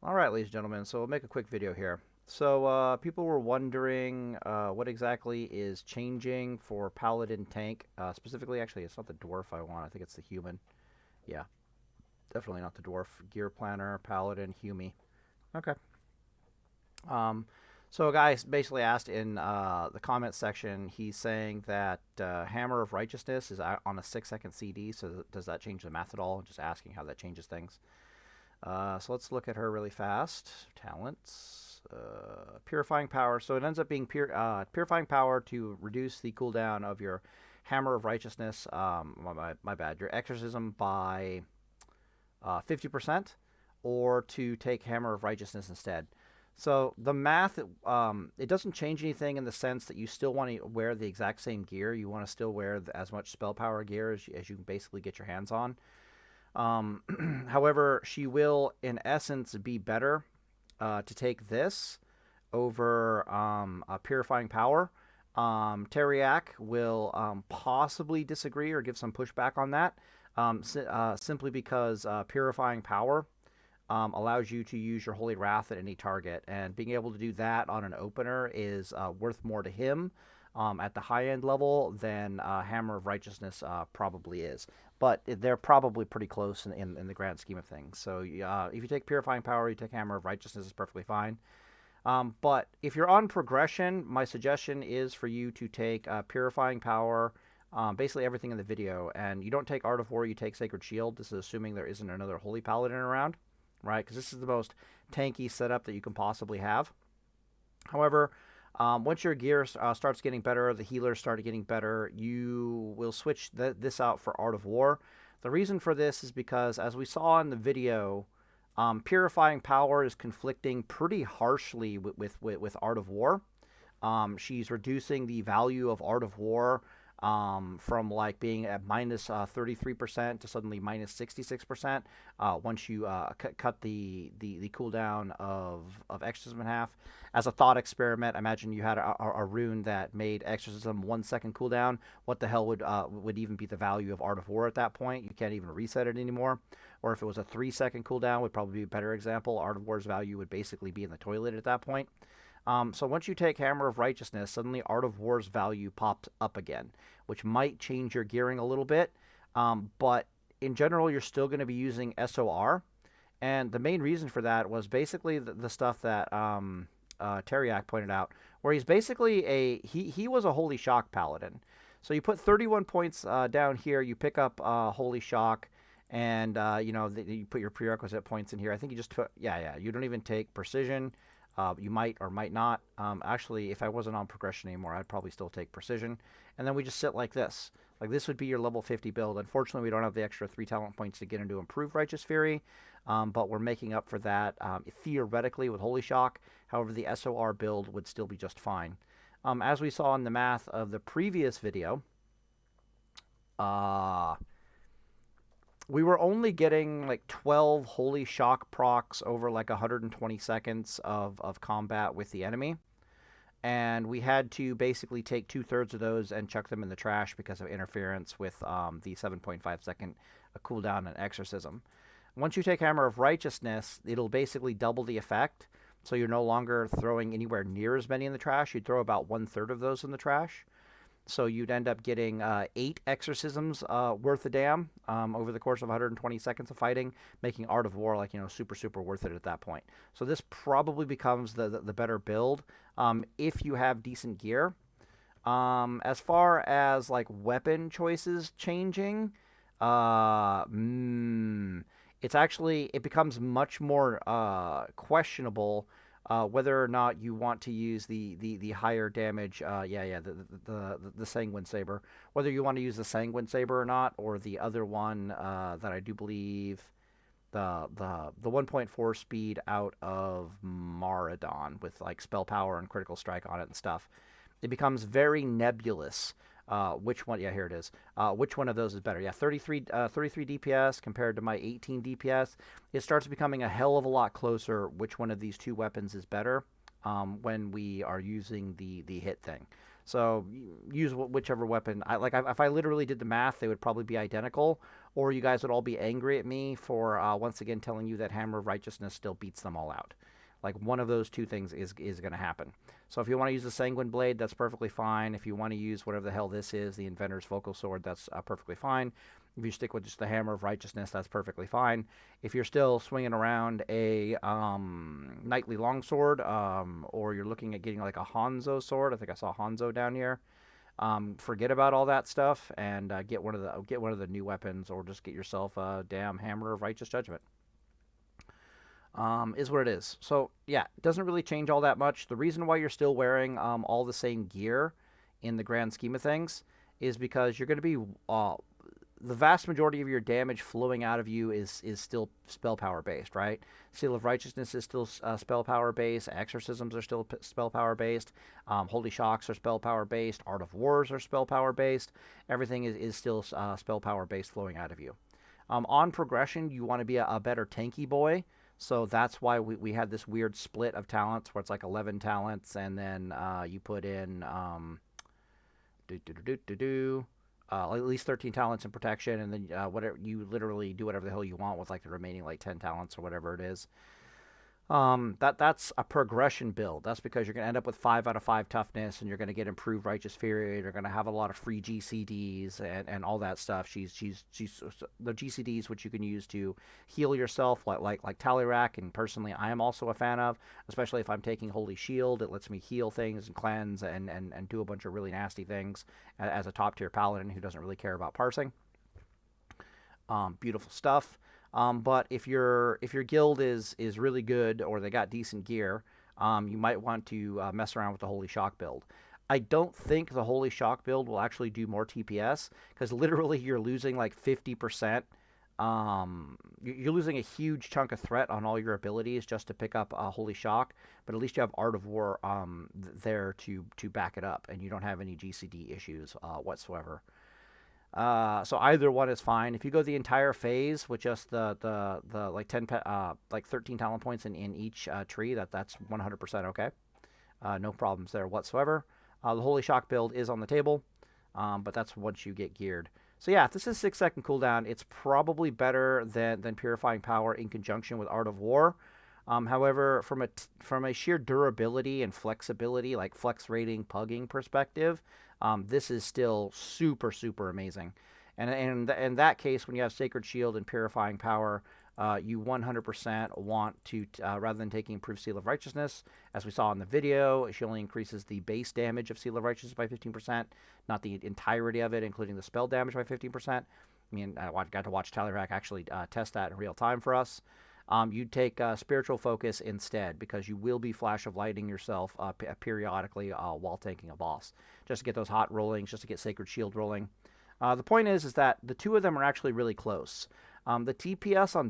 All right, ladies and gentlemen, so we'll make a quick video here. So people were wondering what exactly is changing for Paladin tank. Specifically, actually, it's not the dwarf I want. I think it's the human. Yeah, definitely not the dwarf. Gear planner, Paladin, Humi. Okay. Um, so a guy basically asked in the comment section, he's saying that Hammer of Righteousness is on a 6-second CD, so does that change the math at all? Just asking how that changes things. So let's look at her really fast. Talents. Purifying Power. So it ends up being Purifying Power to reduce the cooldown of your Hammer of Righteousness. My bad. Your Exorcism by 50%, or to take Hammer of Righteousness instead. So the math, it doesn't change anything in the sense that you still want to wear the exact same gear. You want to still wear as much spell power gear as you can basically get your hands on. However, she will, in essence, be better to take this over Purifying Power. Teriak will possibly disagree or give some pushback on that, simply because Purifying Power allows you to use your Holy Wrath at any target, and being able to do that on an opener is worth more to him at the high-end level than Hammer of Righteousness probably is. But they're probably pretty close in the grand scheme of things. So if you take Purifying Power, you take Hammer of Righteousness, is perfectly fine. But if you're on progression, my suggestion is for you to take Purifying Power, basically everything in the video. And you don't take Art of War, you take Sacred Shield. This is assuming there isn't another Holy Paladin around, right? Because this is the most tanky setup that you can possibly have. However, once your gear starts getting better, the healers start getting better, you will switch this out for Art of War. The reason for this is because, as we saw in the video, Purifying Power is conflicting pretty harshly with Art of War. She's reducing the value of Art of War from like being at minus 33% to suddenly minus 66% once you cut the cooldown of Exorcism in half. As a thought experiment, imagine you had a rune that made Exorcism 1 second cooldown. What the hell would even be the value of Art of War at that point? You can't even reset it anymore. Or if it was a 3-second cooldown, would probably be a better example. Art of War's value would basically be in the toilet at that point. So once you take Hammer of Righteousness, suddenly Art of War's value pops up again, which might change your gearing a little bit. But in general, you're still going to be using SOR. And the main reason for that was basically the stuff that Teriak pointed out, where he's basically he was a Holy Shock Paladin. So you put 31 points down here, you pick up Holy Shock, and you put your prerequisite points in here. I think you just put, you don't even take Precision. You might or might not. Actually, if I wasn't on progression anymore, I'd probably still take Precision. And then we just sit like this. Like this would be your level 50 build. Unfortunately, we don't have the extra 3 talent points to get into Improved Righteous Fury, but we're making up for that theoretically with Holy Shock. However, the SOR build would still be just fine. As we saw in the math of the previous video, we were only getting like 12 Holy Shock procs over like 120 seconds of combat with the enemy. And we had to basically take 2/3 of those and chuck them in the trash because of interference with the 7.5 second cooldown and Exorcism. Once you take Hammer of Righteousness, it'll basically double the effect. So you're no longer throwing anywhere near as many in the trash. You'd throw about 1/3 of those in the trash. So you'd end up getting 8 exorcisms worth of damn over the course of 120 seconds of fighting, making Art of War super, super worth it at that point. So this probably becomes the better build if you have decent gear. As far as like weapon choices changing, it becomes much more questionable whether or not you want to use the higher damage, the Sanguine Saber, whether you want to use the Sanguine Saber or not, or the other one that I do believe, the 1.4 speed out of Maradon with like spell power and critical strike on it and stuff. It becomes very nebulous. Which one? Yeah, here it is. Which one of those is better? Yeah, 33 DPS compared to my 18 DPS. It starts becoming a hell of a lot closer which one of these two weapons is better when we are using the hit thing. So use whichever weapon. If I literally did the math, they would probably be identical, or you guys would all be angry at me for once again telling you that Hammer of Righteousness still beats them all out. Like one of those two things is going to happen. So if you want to use the Sanguine Blade, that's perfectly fine. If you want to use whatever the hell this is, the Inventor's Focal Sword, that's perfectly fine. If you stick with just the Hammer of Righteousness, that's perfectly fine. If you're still swinging around a Knightly Longsword, or you're looking at getting like a Hanzo sword, I think I saw Hanzo down here. Forget about all that stuff and get one of the new weapons, or just get yourself a damn Hammer of Righteous Judgment. Is what it is. So yeah, it doesn't really change all that much. The reason why you're still wearing all the same gear in the grand scheme of things is because you're going to be the vast majority of your damage flowing out of you is still spell power based, right? Seal of Righteousness is still spell power based. Exorcisms are still spell power based. Holy Shocks are spell power based. Art of Wars are spell power based. Everything is still spell power based flowing out of you. On progression, you want to be a better tanky boy. So that's why we had this weird split of talents where it's like 11 talents, and then you put in at least 13 talents in protection, and then whatever you literally do whatever the hell you want with like the remaining like 10 talents or whatever it is. That's a progression build. That's because you're going to end up with 5 out of 5 toughness, and you're going to get improved Righteous Fury. You're going to have a lot of free GCDs and all that stuff. She's the GCDs, which you can use to heal yourself, like Tallyrack, and personally I am also a fan of, especially if I'm taking Holy Shield. It lets me heal things and cleanse and do a bunch of really nasty things as a top tier paladin who doesn't really care about parsing. Beautiful stuff. But if your guild is really good, or they got decent gear, you might want to mess around with the Holy Shock build. I don't think the Holy Shock build will actually do more TPS, because literally you're losing like 50%. You're losing a huge chunk of threat on all your abilities just to pick up Holy Shock, but at least you have Art of War there to back it up, and you don't have any GCD issues whatsoever. So either one is fine. If you go the entire phase with just the like 13 talent points in each tree, that's 100% okay. No problems there whatsoever. The Holy Shock build is on the table, but that's once you get geared. So yeah, if this is 6-second cooldown, it's probably better than Purifying Power in conjunction with Art of War. However, from a sheer durability and flexibility, like flex rating, pugging perspective, this is still super, super amazing. And in that case, when you have Sacred Shield and Purifying Power, you 100% want to, rather than taking Improved Seal of Righteousness, as we saw in the video, she only increases the base damage of Seal of Righteousness by 15%, not the entirety of it, including the spell damage by 15%. I mean, I got to watch Tallyrack actually test that in real time for us. You'd take Spiritual Focus instead, because you will be Flash of Lighting yourself periodically while tanking a boss, just to get those hot rollings, just to get Sacred Shield rolling. The point is that the two of them are actually really close. The TPS on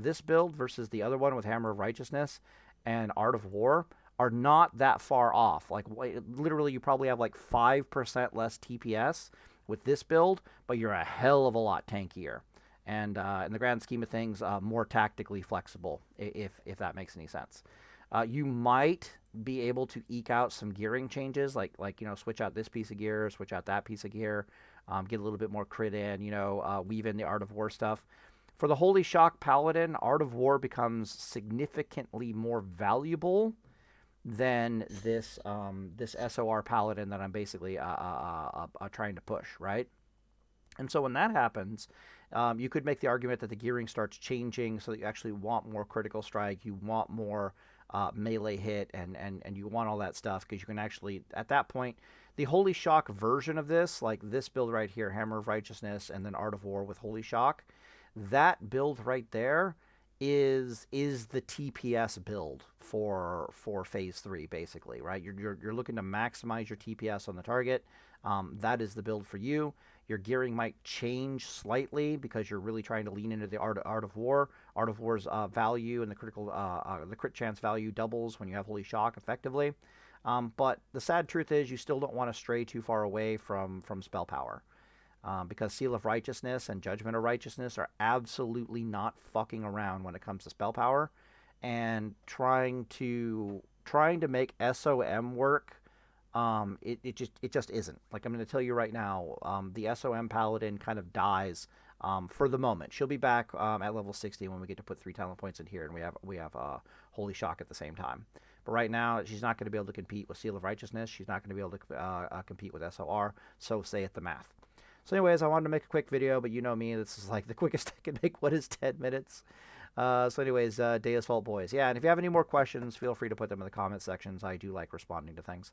this build versus the other one with Hammer of Righteousness and Art of War are not that far off. Like literally, you probably have like 5% less TPS with this build, but you're a hell of a lot tankier. And in the grand scheme of things, more tactically flexible, if that makes any sense. You might be able to eke out some gearing changes, like switch out this piece of gear, switch out that piece of gear, get a little bit more crit in, weave in the Art of War stuff. For the Holy Shock Paladin, Art of War becomes significantly more valuable than this SOR Paladin that I'm basically trying to push, right? And so when that happens, you could make the argument that the gearing starts changing so that you actually want more critical strike, you want more melee hit, and you want all that stuff, because you can actually, at that point, the Holy Shock version of this, like this build right here, Hammer of Righteousness, and then Art of War with Holy Shock, that build right there is the TPS build for Phase 3, basically, right? You're looking to maximize your TPS on the target. That is the build for you. Your gearing might change slightly because you're really trying to lean into the Art of War. Art of War's value and the crit chance value doubles when you have Holy Shock effectively. But the sad truth is you still don't want to stray too far away from spell power. Because Seal of Righteousness and Judgment of Righteousness are absolutely not fucking around when it comes to spell power. And trying to make SOM work It just isn't. Like I'm going to tell you right now, the SOM Paladin kind of dies for the moment. She'll be back at level 60 when we get to put 3 talent points in here, and we have Holy Shock at the same time. But right now, she's not going to be able to compete with Seal of Righteousness. She's not going to be able to compete with SOR. So say it the math. So, anyways, I wanted to make a quick video, but you know me, this is like the quickest I can make. What is 10 minutes? Anyways, Day is Fault, boys. Yeah, and if you have any more questions, feel free to put them in the comment sections. I do like responding to things.